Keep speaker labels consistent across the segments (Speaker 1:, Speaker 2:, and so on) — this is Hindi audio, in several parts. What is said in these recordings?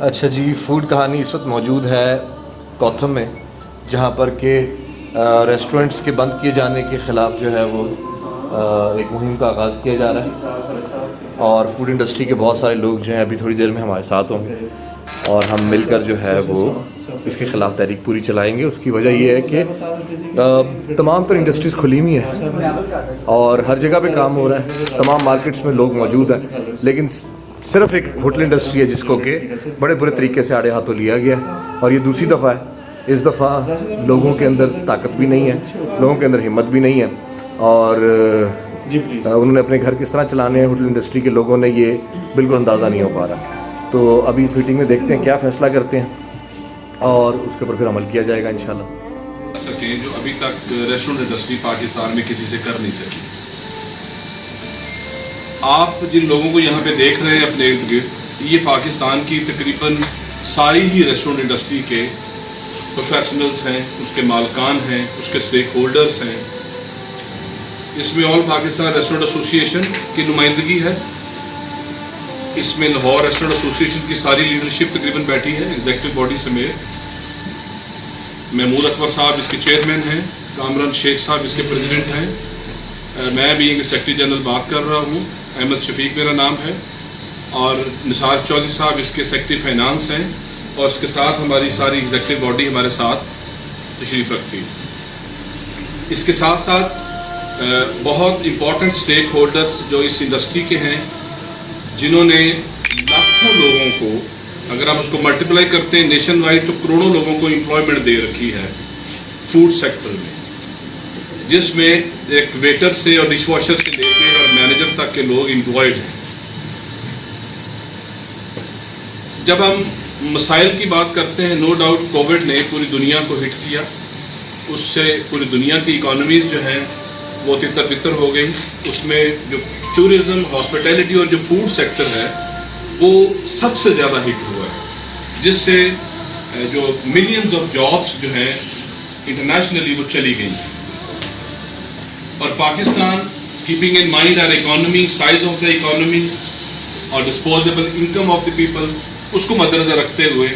Speaker 1: अच्छा जी, फूड कहानी इस वक्त मौजूद है गौतम में, जहाँ पर के रेस्टोरेंट्स के बंद किए जाने के ख़िलाफ़ जो है वो एक मुहिम का आगाज़ किया जा रहा है और फूड इंडस्ट्री के बहुत सारे लोग जो हैं अभी थोड़ी देर में हमारे साथ होंगे और हम मिलकर जो है वो इसके ख़िलाफ़ तहरीक पूरी चलाएंगे। उसकी वजह ये है कि तमाम तर इंडस्ट्रीज़ खुली हुई हैं और हर जगह पे काम हो रहा है, तमाम मार्केट्स में लोग मौजूद हैं, लेकिन सिर्फ एक होटल इंडस्ट्री है जिसको कि बड़े बुरे तरीके से आड़े हाथों लिया गया है और ये दूसरी दफ़ा है। इस दफ़ा लोगों के अंदर ताकत भी नहीं है, लोगों के अंदर हिम्मत भी नहीं है और उन्होंने अपने घर किस तरह चलाने हैं होटल इंडस्ट्री के लोगों ने, ये बिल्कुल अंदाज़ा नहीं हो पा रहा। तो अभी इस मीटिंग में देखते हैं क्या फ़ैसला करते हैं और उसके ऊपर फिर अमल किया जाएगा इंशाल्लाह।
Speaker 2: सकें जो अभी तक रेस्टोरेंट इंडस्ट्री पाकिस्तान में किसी से कर नहीं सकी। आप जिन लोगों को यहाँ पे देख रहे हैं अपने इर्द गिर्द, ये पाकिस्तान की तकरीबन सारी ही रेस्टोरेंट इंडस्ट्री के प्रोफेशनल्स हैं, उसके मालकान हैं, उसके स्टेक होल्डर्स हैं। इसमें ऑल पाकिस्तान रेस्टोरेंट एसोसिएशन की नुमाइंदगी है, इसमें लाहौर रेस्टोरेंट एसोसिएशन की सारी लीडरशिप तकरीबन बैठी है एग्जीक्यूटिव बॉडी समेत। महमूद अकबर साहब इसके चेयरमैन हैं, कामरान शेख साहब इसके प्रेसिडेंट हैं, मैं भी इनके सेक्रेटरी जनरल बात कर रहा हूँ, अहमद शफीक मेरा नाम है, और निसार चौधरी साहब इसके सेक्रेटरी फाइनेंस हैं और इसके साथ हमारी सारी एग्जीक्यूटिव बॉडी हमारे साथ तशरीफ़ रखती है। इसके साथ साथ बहुत इम्पोर्टेंट स्टेक होल्डर्स जो इस इंडस्ट्री के हैं, जिन्होंने लाखों लोगों को, अगर हम उसको मल्टीप्लाई करते हैं नेशन वाइड, तो करोड़ों लोगों को एम्प्लॉयमेंट दे रखी है फूड सेक्टर में, जिसमें एक वेटर से और डिश वॉशर से लेकर और मैनेजर तक के लोग एम्प्लॉयड हैं। जब हम मसाइल की बात करते हैं, नो डाउट कोविड ने पूरी दुनिया को हिट किया, उससे पूरी दुनिया की इकॉनमीज जो हैं वो तितर बितर हो गई। उसमें जो टूरिज़्म, हॉस्पिटैलिटी और जो फूड सेक्टर है वो सबसे ज़्यादा हिट हुआ है, जिससे जो मिलियंस ऑफ जॉब्स जो हैं इंटरनेशनली वो चली गई। और Pakistan, keeping in mind our economy, size of the economy और disposable income of the people, उसको मद्देनजर रखते हुए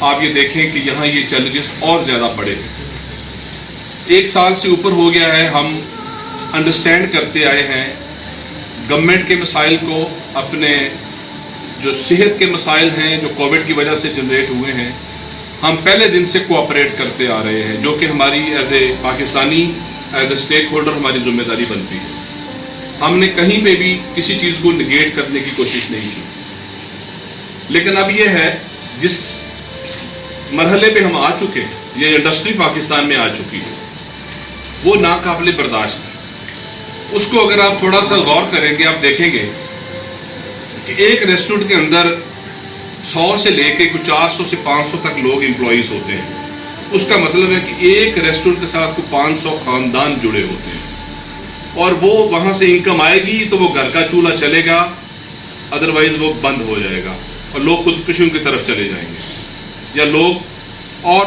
Speaker 2: आप ये देखें कि यहाँ ये चैलेंजेस और ज़्यादा बड़े हैं। एक साल से ऊपर हो गया है हम अंडरस्टैंड करते आए हैं गवर्नमेंट के मसाइल को, अपने जो सेहत के मसाइल हैं जो कोविड की वजह से जनरेट हुए हैं, हम पहले दिन से कोऑपरेट करते आ रहे हैं, जो कि हमारी as a Pakistani, as a stakeholder हमारी जिम्मेदारी बनती है। हमने कहीं पे भी किसी चीज़ को निगेट करने की कोशिश नहीं की, लेकिन अब यह है जिस मरहले पे हम आ चुके हैं, ये इंडस्ट्री पाकिस्तान में आ चुकी है, वो नाकाबिले बर्दाश्त है। उसको अगर आप थोड़ा सा गौर करेंगे, आप देखेंगे कि एक रेस्टोरेंट के अंदर 100 से लेके कुछ 400 से 500 तक लोग एम्प्लॉइज होते हैं। उसका मतलब है कि एक रेस्टोरेंट के साथ कुछ 500 खानदान जुड़े होते हैं और वो वहाँ से इनकम आएगी तो वो घर का चूल्हा चलेगा, अदरवाइज वो बंद हो जाएगा और लोग खुदकुशियों की तरफ चले जाएंगे या लोग और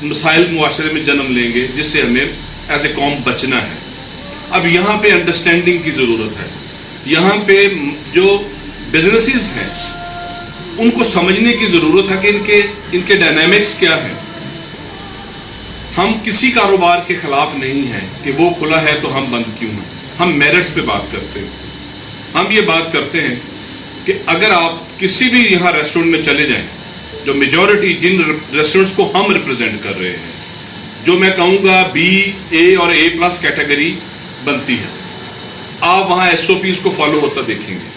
Speaker 2: मसाइल मुआशरे में जन्म लेंगे, जिससे हमें एज ए कौम बचना है। अब यहाँ पे अंडरस्टैंडिंग की ज़रूरत है, यहाँ पे जो बिजनेसेस हैं उनको समझने की ज़रूरत है कि इनके डायनामिक्स क्या हैं। हम किसी कारोबार के ख़िलाफ़ नहीं हैं कि वो खुला है तो हम बंद क्यों हैं। हम मेरिट्स पे बात करते हैं। हम ये बात करते हैं कि अगर आप किसी भी यहाँ रेस्टोरेंट में चले जाएं, जो मेजॉरिटी जिन रेस्टोरेंट्स को हम रिप्रेजेंट कर रहे हैं, जो मैं कहूँगा बी, ए और A+ कैटेगरी बनती है, आप वहाँ SOPs को फॉलो होता देखेंगे।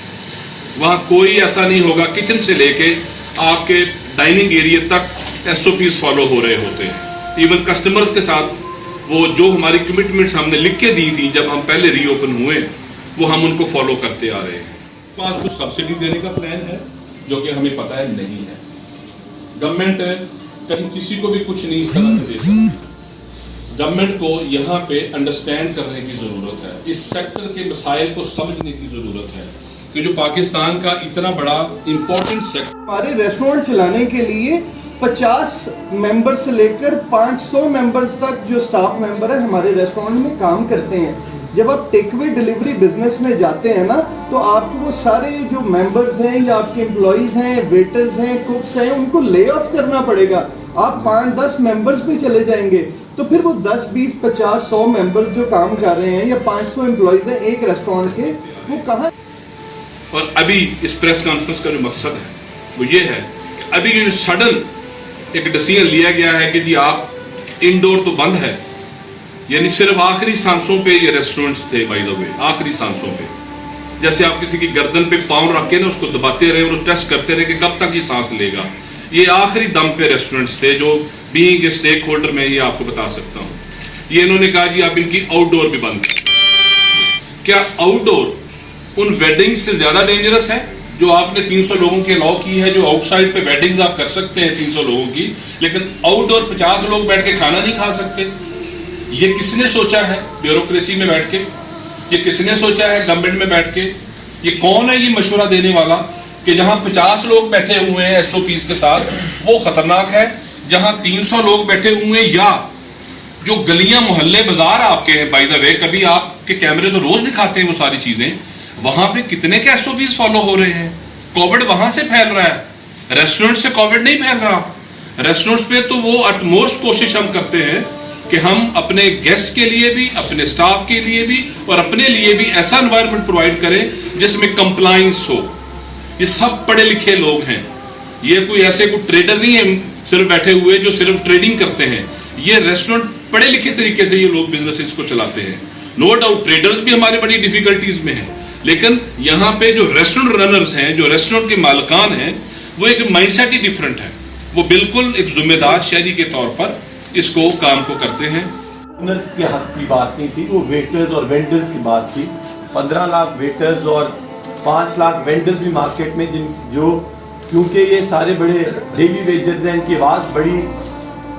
Speaker 2: वहाँ कोई ऐसा नहीं होगा, किचन से लेके आपके डाइनिंग एरिया तक SOPs फॉलो हो रहे होते हैं। इवन कस्टमर्स के साथ वो जो हमारी कमिटमेंट्स हमने लिख के दी थी जब हम पहले रीओपन हुए, वो हम उनको फॉलो करते आ रहे हैं। पास कुछ सब्सिडी देने का प्लान है जो कि हमें पता है नहीं है। गवर्नमेंट कहीं किसी को भी कुछ नहीं इस तरह से दे सकती। गवर्नमेंट को यहाँ पे अंडरस्टैंड करने की ज़रूरत है, इस सेक्टर के मसाइल को समझने की ज़रूरत है कि जो पाकिस्तान का इतना बड़ा इम्पोर्टेंट सेक्टर,
Speaker 3: हमारे रेस्टोरेंट चलाने के लिए 50 मेंबर से लेकर 500 मेंबर्स तक जो स्टाफ मेंबर है हमारे रेस्टोरेंट में काम करते हैं, जब आप टेकअवे डिलीवरी बिजनेस में जाते हैं ना, तो आपको वो सारे जो मेंबर्स हैं या आपके एम्प्लॉयज़ हैं, वेटर्स हैं, कुक्स हैं, उनको ले ऑफ करना पड़ेगा। आप 5-10 मेंबर्स पे चले जाएंगे तो फिर वो 10, 20, 50, 100 मेंबर्स जो काम कर रहे हैं या 500 एम्प्लॉयज़ हैं एक रेस्टोरेंट के, वो कहाँ।
Speaker 2: और अभी इस प्रेस कॉन्फ्रेंस का जो मकसद है वो ये है कि अभी जो सडन एक डिसीजन लिया गया है कि जी आप इंडोर तो बंद है, यानी सिर्फ आखिरी सांसों पे ये रेस्टोरेंट्स थे, बाय द वे आखिरी सांसों पे, जैसे आप किसी की गर्दन पे पाँव रख के ना उसको दबाते रहे और टेस्ट करते रहे कि कब तक ये सांस लेगा, ये आखिरी दम पे रेस्टोरेंट्स थे जो बीइंग ए स्टेक होल्डर मैं ये आपको बता सकता हूँ। ये इन्होंने कहा जी आप इनकी आउटडोर भी बंद करें। क्या आउटडोर उन वेडिंग्स से ज्यादा डेंजरस है जो आपने 300 लोगों की अलाउ की है? जो आउटसाइड पे वेडिंग्स आप कर सकते हैं 300 लोगों की, लेकिन आउटडोर 50 लोग बैठ के खाना नहीं खा सकते। ये किसने सोचा है ब्यूरोक्रेसी में बैठ के? ये किसने सोचा है गवर्नमेंट में बैठ के? ये कौन है ये मशवरा देने वाला कि जहां 50 लोग बैठे हुए हैं SOPs के साथ वो खतरनाक है, जहां 300 लोग बैठे हुए हैं, या जो गलियां मोहल्ले बाजार आपके हैं, बाय द वे कभी आपके कैमरे तो रोज दिखाते हैं वो सारी चीजें, वहां पे कितने के SOPs फॉलो हो रहे हैं? कोविड वहां से फैल रहा है, रेस्टोरेंट से कोविड नहीं फैल रहा। रेस्टोरेंट्स पे तो वो अटमोस्ट कोशिश हम करते हैं कि हम अपने गेस्ट के लिए भी, अपने स्टाफ के लिए भी और अपने लिए भी ऐसा एनवायरनमेंट प्रोवाइड करें जिसमें कंप्लायंस हो। ये सब पढ़े लिखे लोग हैं, ये कोई ऐसे कोई ट्रेडर नहीं है सिर्फ बैठे हुए जो सिर्फ ट्रेडिंग करते हैं। ये रेस्टोरेंट पढ़े लिखे तरीके से ये लोग बिजनेस को चलाते हैं। नो डाउट ट्रेडर्स भी हमारे बड़ी डिफिकल्टीज में हैं, लेकिन यहाँ पे जो रेस्टोरेंट रनर्स हैं, जो रेस्टोरेंट के मालिकान हैं, वो एक माइंडसेट ही डिफरेंट है। वो बिल्कुल एक जिम्मेदार शहरी के तौर पर इसको काम को करते हैं।
Speaker 4: ओनर्स के हक की बात नहीं थी, वो वेटर्स और वेंडर्स की बात थी। 15 लाख वेटर्स और 5 लाख वेंडर्स भी मार्केट में जो क्योंकि ये सारे बड़े डेली वेजर्स हैं, इनकी आवाज़ बड़ी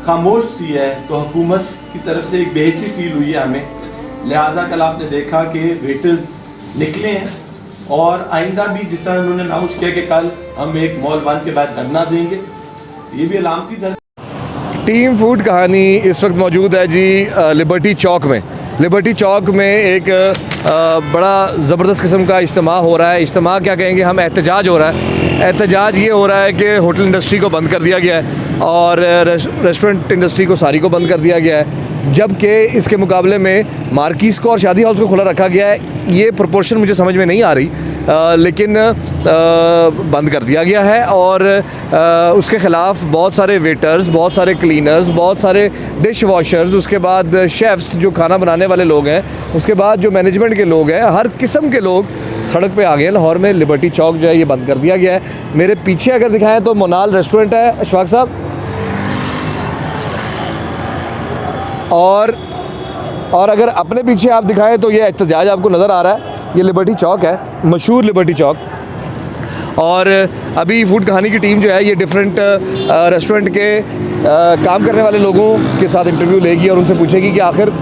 Speaker 4: खामोश सी है, तो हुकूमत की तरफ से एक बेहसी फील हुई है हमें। लिहाजा कल आपने देखा कि वेटर्स निकले हैं और आइंदा भी जिस तरह उन्होंने अनाउंस किया कि कल हम एक मॉल बंद के बाद धरना देंगे, ये भी अलामती धरना।
Speaker 1: टीम फूड कहानी इस वक्त मौजूद है जी लिबर्टी चौक में। लिबर्टी चौक में एक बड़ा ज़बरदस्त किस्म का इज्तिमा हो रहा है। इज्तिमा क्या कहेंगे हम, एहतजाज हो रहा है। एहतजाज ये हो रहा है कि होटल इंडस्ट्री को बंद कर दिया गया है और रेस्टोरेंट इंडस्ट्री को सारी को बंद कर दिया गया है, जबकि इसके मुकाबले में मार्किस को और शादी हाउस को खुला रखा गया है। ये प्रोपोर्शन मुझे समझ में नहीं आ रही, लेकिन बंद कर दिया गया है और उसके ख़िलाफ़ बहुत सारे वेटर्स, बहुत सारे क्लीनर्स, बहुत सारे डिश वॉशर्स, उसके बाद शेफ़्स जो खाना बनाने वाले लोग हैं, उसके बाद जो मैनेजमेंट के लोग हैं, हर किस्म के लोग सड़क पे आ गए हैं। लाहौर में लिबर्टी चौक जो है ये बंद कर दिया गया है। मेरे पीछे अगर दिखाएं तो मोनाल रेस्टोरेंट है अशफाक साहब, और अगर अपने पीछे आप दिखाएं तो ये एहतजाज आपको नज़र आ रहा है। ये लिबर्टी चौक है, मशहूर लिबर्टी चौक। और अभी फूड कहानी की टीम जो है ये डिफरेंट रेस्टोरेंट के काम करने वाले लोगों के साथ इंटरव्यू लेगी और उनसे पूछेगी कि आखिर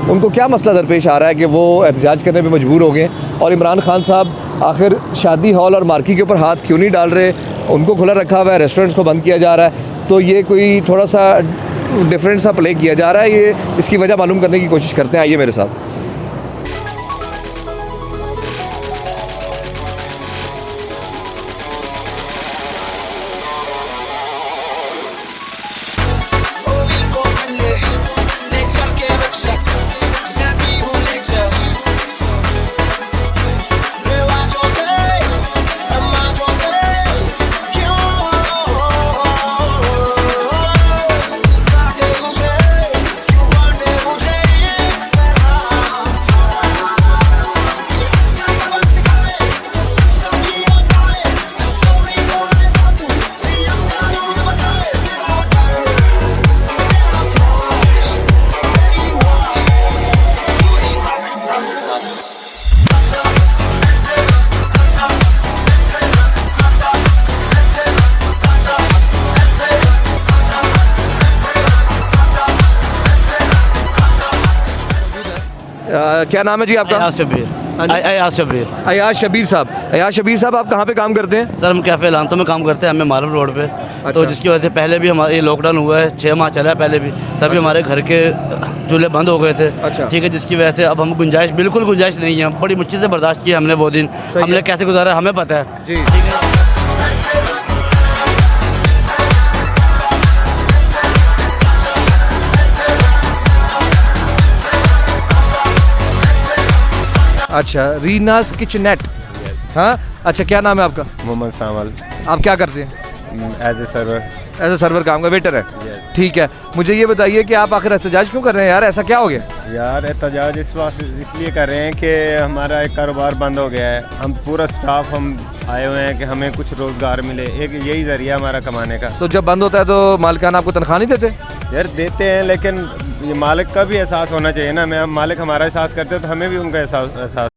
Speaker 1: उनको क्या मसला दरपेश आ रहा है कि वो एहतजाज करने पे मजबूर हो गए, और इमरान खान साहब आखिर शादी हॉल और मार्की के ऊपर हाथ क्यों नहीं डाल रहे, उनको खुला रखा हुआ है, रेस्टोरेंट्स को बंद किया जा रहा है। तो ये कोई थोड़ा सा डिफरेंट सा प्ले किया जा रहा है। ये इसकी वजह मालूम करने की कोशिश करते हैं, आइए मेरे साथ। क्या नाम है जी आपका?
Speaker 5: अयाज शबीर। अयाज शबीर।
Speaker 1: अयाज शबीर साहब। अयाज शबीर साहब, आप कहाँ पे काम करते हैं?
Speaker 5: सर हम कैफ़े लांतो में काम करते हैं, हमें मालम रोड पे। तो जिसकी वजह से पहले भी हमारे ये लॉकडाउन हुआ है, 6 माह चला है पहले भी, तभी हमारे घर के चूल्हे बंद हो गए थे।
Speaker 3: अच्छा।
Speaker 5: ठीक है, जिसकी वजह से अब हम गुंजाइश, बिल्कुल गुंजाइश नहीं है। बड़ी मुश्किल से बर्दाश्त किया हमने वो दिन। हमने कैसे गुजारा हमें पता है।
Speaker 3: जी। अच्छा, रीनास किचनेट। हाँ, अच्छा, क्या नाम है आपका?
Speaker 6: मोहम्मद सामल,
Speaker 3: आप क्या करते हैं?
Speaker 6: As a server.
Speaker 3: As a server काम का वेटर है। ठीक है, मुझे ये बताइए कि आप आखिर एहतजाज क्यों कर रहे हैं यार, ऐसा क्या हो गया?
Speaker 6: यार एहतजाज इस वक्त इसलिए कर रहे हैं कि हमारा एक कारोबार बंद हो गया है। हम पूरा स्टाफ हम आए हुए हैं कि हमें कुछ रोज़गार मिले, एक यही ज़रिया हमारा कमाने का।
Speaker 3: तो जब बंद होता है तो मालिकान आपको तनख्वाह नहीं देते?
Speaker 6: यार देते हैं, लेकिन ये मालिक का भी एहसास होना चाहिए ना। मैं मालिक हमारा एहसास करते हैं तो हमें भी उनका एहसास।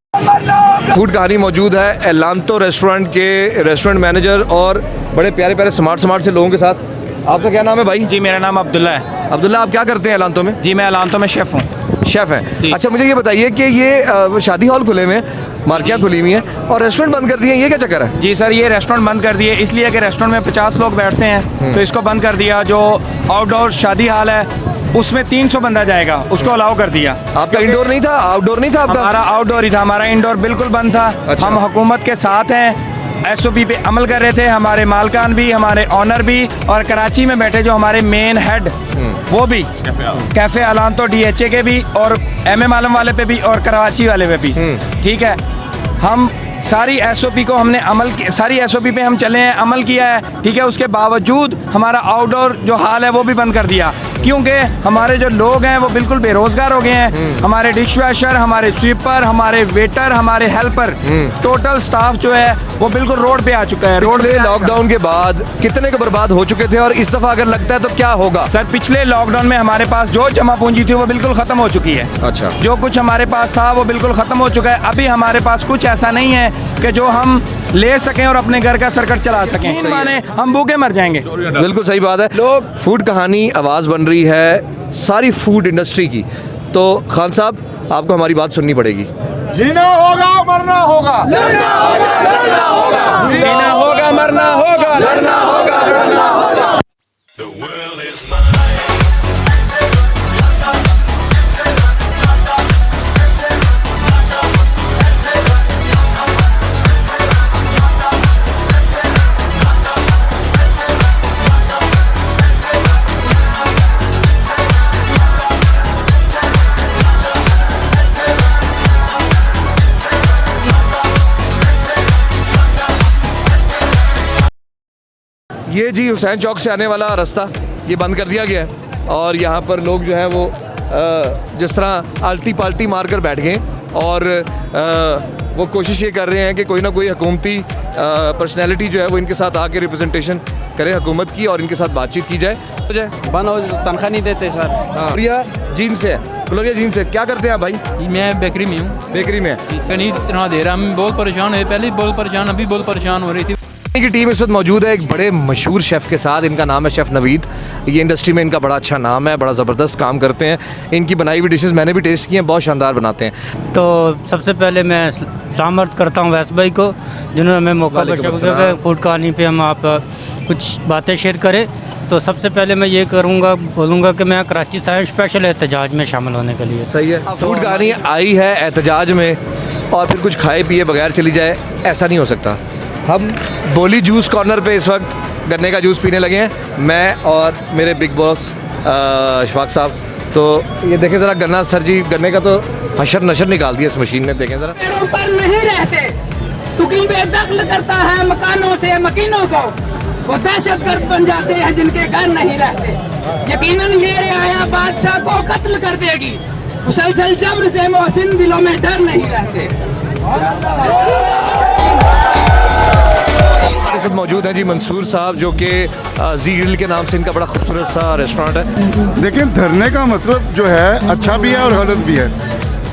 Speaker 3: फूड कहानी मौजूद है एलांतो रेस्टोरेंट के रेस्टोरेंट मैनेजर और बड़े प्यारे प्यारे स्मार्ट से लोगों के साथ। आपका क्या नाम है भाई?
Speaker 7: जी मेरा नाम अब्दुल्ला है।
Speaker 3: अब्दुल्ला, आप क्या करते हैं एलांतो में?
Speaker 7: जी मैं एलांतो में शेफ़ हूँ।
Speaker 3: शेफ हैं। अच्छा, मुझे ये बताइए कि ये शादी हॉल खुले हुए हैं, मार्केट खुली हुई हैं और रेस्टोरेंट बंद कर दिए, ये क्या चक्कर है?
Speaker 7: जी सर, ये रेस्टोरेंट बंद कर दिए इसलिए कि रेस्टोरेंट में 50 लोग बैठते हैं, तो इसको बंद कर दिया। जो आउटडोर शादी हॉल है उसमें 300 बंदा जाएगा, उसको अलाउ कर दिया।
Speaker 3: आपका इंडोर नहीं था, आउटडोर नहीं था आपका?
Speaker 7: हमारा आउटडोर ही था, हमारा इंडोर बिल्कुल बंद था।
Speaker 3: अच्छा।
Speaker 7: हम हुकूमत के साथ हैं, SOP पे अमल कर रहे थे। हमारे मालकान भी, हमारे ऑनर भी, और कराची में बैठे जो हमारे मेन हेड वो भी, कैफे एलांतो DHA के भी, और MM आलम वाले पे भी, और कराची वाले पे भी। ठीक है, हम सारी SOP को हमने सारी SOP पे हम चले हैं, अमल किया है। ठीक है, उसके बावजूद हमारा आउटडोर जो हाल है वो भी बंद कर दिया, क्योंकि हमारे जो लोग हैं वो बिल्कुल बेरोजगार हो गए हैं। हमारे डिश वॉशर, हमारे स्वीपर, हमारे वेटर, हमारे हेल्पर, टोटल स्टाफ जो है वो बिल्कुल रोड पे आ चुका है। रोड पे
Speaker 3: लॉकडाउन के बाद कितने के बर्बाद हो चुके थे और इस दफा अगर लगता है तो क्या होगा?
Speaker 7: सर, पिछले लॉकडाउन में हमारे पास जो जमा पूंजी थी वो बिल्कुल खत्म हो चुकी है।
Speaker 3: अच्छा।
Speaker 7: जो कुछ हमारे पास था वो बिल्कुल खत्म हो चुका है। अभी हमारे पास कुछ ऐसा नहीं है कि जो हम ले सकें और अपने घर का सर्कट चला सकें। माने हम भूखे मर जाएंगे।
Speaker 3: बिल्कुल सही बात है। लोग फूड कहानी आवाज़ बन रही है सारी फूड इंडस्ट्री की। तो खान साहब, आपको हमारी बात सुननी पड़ेगी।
Speaker 7: जीना होगा मरना होगा, लड़ना होगा लड़ना होगा, जीना होगा मरना होगा, लड़ना होगा लड़ना होगा।
Speaker 3: ये जी हुसैन चौक से आने वाला रास्ता ये बंद कर दिया गया है और यहाँ पर लोग जो हैं वो जिस तरह आल्टी पाल्टी मार कर बैठ गए और वो कोशिश ये कर रहे हैं कि कोई ना कोई हुकूमती पर्सनैलिटी जो है वो इनके साथ आके रिप्रेजेंटेशन करे हुकूमत की और इनके साथ बातचीत की जाए।
Speaker 8: बंद हो, तनख्वाह नहीं देते सर।
Speaker 3: ग्लोरिया जीन्स है, ग्लोरिया जीन्स है। क्या करते हैं आप भाई?
Speaker 8: मैं बेकरी में हूँ।
Speaker 3: बेकरी में?
Speaker 8: नहीं इतना दे रहा, हम बहुत परेशान हुए, पहले बहुत परेशान, अभी बहुत परेशान हो रही थी।
Speaker 3: की टीम इस वक्त मौजूद है एक बड़े मशहूर शेफ़ के साथ। इनका नाम है शेफ़ नवीद। ये इंडस्ट्री में इनका बड़ा अच्छा नाम है, बड़ा ज़बरदस्त काम करते हैं। इनकी बनाई हुई डिशेस मैंने भी टेस्ट की हैं, बहुत शानदार बनाते हैं।
Speaker 9: तो सबसे पहले मैं सलाम अर्ज़ करता हूँ वैस भाई को, जिन्होंने हमें मौका बख्शा फूड कहानी पे हम आप कुछ बातें शेयर करें। तो सबसे पहले मैं ये बोलूँगा कि मैं कराची से स्पेशल एहतजाज में शामिल होने के लिए।
Speaker 3: सही है। फूड कहानी आई है एहतजाज में और फिर कुछ खाए पिए बगैर चली जाए, ऐसा नहीं हो सकता। हम बोली जूस कॉर्नर पे इस वक्त गन्ने का जूस पीने लगे हैं, मैं और मेरे बिग बॉस शफाक साहब। तो ये देखें ज़रा गन्ना, सर जी गन्ने का तो हशर नशर निकाल दिया इस मशीन ने, देखें ज़रा।
Speaker 10: पेड़ों पर नहीं रहते, तुकी बेदखल करता है मकानों से मकीनों को, वो दहशतगर्द बन जाते हैं जिनके घर नहीं रहते। यकीनन ये रियाया बादशाह को कत्ल कर देगी, मुसलसल जब्र से मोहसिन दिलों में डर नहीं रहते।
Speaker 3: हमारे साथ मौजूद हैं जी मंसूर साहब, जो कि जी ग्रिल के नाम से इनका बड़ा खूबसूरत सा रेस्टोरेंट है।
Speaker 11: देखिए, धरने का मतलब जो है अच्छा भी है और गलत भी है।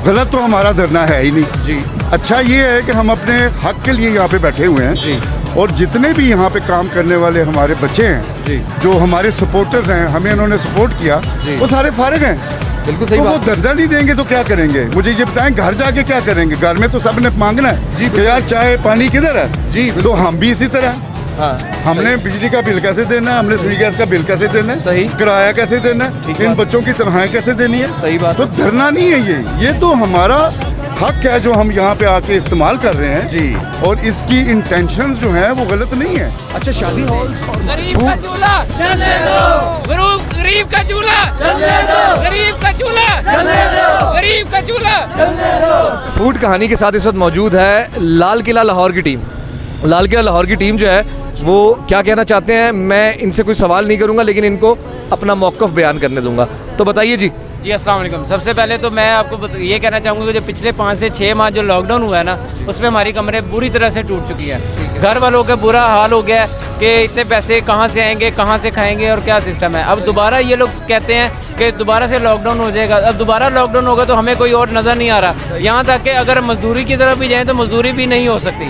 Speaker 11: गलत तो हमारा धरना है ही नहीं
Speaker 3: जी।
Speaker 11: अच्छा ये है कि हम अपने हक के लिए यहाँ पे बैठे हुए हैं
Speaker 3: जी।
Speaker 11: और जितने भी यहाँ पे काम करने वाले हमारे बच्चे हैं
Speaker 3: जी,
Speaker 11: जो हमारे सपोर्टर्स हैं, हमें इन्होंने सपोर्ट किया, वो सारे फारिग हैं।
Speaker 3: बिल्कुल सही
Speaker 11: तो
Speaker 3: बात।
Speaker 11: वो दर्जा नहीं देंगे तो क्या करेंगे? मुझे ये बताएं, घर जाके क्या करेंगे? घर में तो सब ने मांगना है
Speaker 3: जी,
Speaker 11: कि यार चाय पानी किधर है
Speaker 3: जी।
Speaker 11: तो हम भी इसी तरह
Speaker 1: हाँ,
Speaker 11: हमने बिजली का बिल कैसे देना है, हमने रसोई गैस का बिल कैसे देना है,
Speaker 1: सही।
Speaker 11: किराया कैसे देना है, इन बच्चों की तनख्वाहें कैसे देनी है।
Speaker 1: सही बात।
Speaker 11: तो धरना नहीं है ये तो हमारा हक है जो हम यहाँ पे आके इस्तेमाल कर रहे हैं
Speaker 1: जी।
Speaker 11: और इसकी इंटेंशन जो है वो गलत नहीं है।
Speaker 1: अच्छा, शादी हॉल्स और
Speaker 10: गरीब का चूल्हा चलने दो, गरीब का चूल्हा चलने दो, गरीब का चूल्हा चलने दो, गरीब का चूल्हा चलने दो।
Speaker 1: फूड कहानी के साथ इस वक्त मौजूद है लाल किला लाहौर की टीम। लाल किला लाहौर की टीम जो है वो क्या कहना चाहते हैं, मैं इनसे कोई सवाल नहीं करूंगा, लेकिन इनको अपना मौक़िफ़ बयान करने दूंगा। तो बताइए जी।
Speaker 12: जी अस्सलाम वालेकुम। सबसे पहले तो मैं आपको ये कहना चाहूँगा कि जो पिछले 5 से 6 माह जो लॉकडाउन हुआ है ना, उसमें हमारी कमरे बुरी तरह से टूट चुकी है। घर वालों का बुरा हाल हो गया है कि इतने पैसे कहाँ से आएंगे, कहाँ से खाएंगे और क्या सिस्टम है। अब दोबारा ये लोग कहते हैं कि दोबारा से लॉकडाउन हो जाएगा। अब दोबारा लॉकडाउन होगा तो हमें कोई और नज़र नहीं आ रहा। यहाँ तक कि अगर मजदूरी की तरफ भी जाएँ तो मजदूरी भी नहीं हो सकती,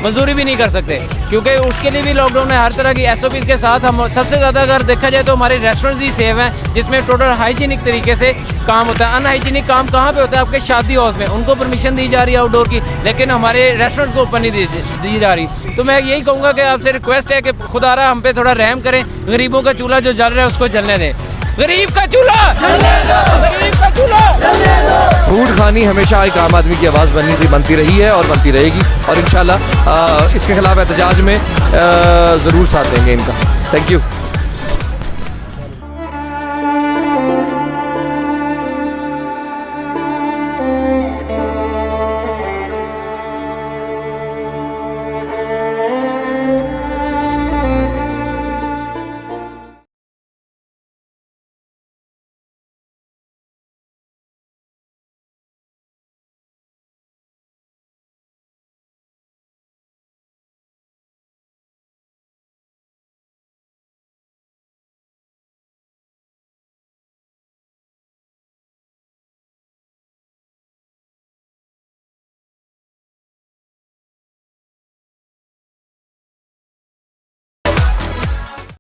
Speaker 12: मजदूरी भी नहीं कर सकते, क्योंकि उसके लिए भी लॉकडाउन है। हर तरह की SOPs के साथ हम सबसे ज़्यादा अगर देखा जाए तो हमारे रेस्टोरेंट्स ही सेव हैं, जिसमें टोटल हाइजीनिक तरीके से काम होता है। अनहाइजीनिक काम कहाँ पे होता है? आपके शादी हॉल में। उनको परमिशन दी जा रही है आउटडोर की, लेकिन हमारे रेस्टोरेंट को ओपन नहीं दी जा रही। तो मैं यही कहूँगा कि आपसे रिक्वेस्ट है कि खुदारा हम पे थोड़ा रहम करें। गरीबों का चूल्हा जो जल रहा है उसको जलने दें। गरीब का चूल्हा जलने दो, गरीब का चूल्हा जलने दो।
Speaker 1: फूड खानी हमेशा एक आम आदमी की आवाज़ बनती रही है और बनती रहेगी, और इंशाल्लाह इसके खिलाफ एहतजाज में ज़रूर साथ देंगे इनका। Thank you.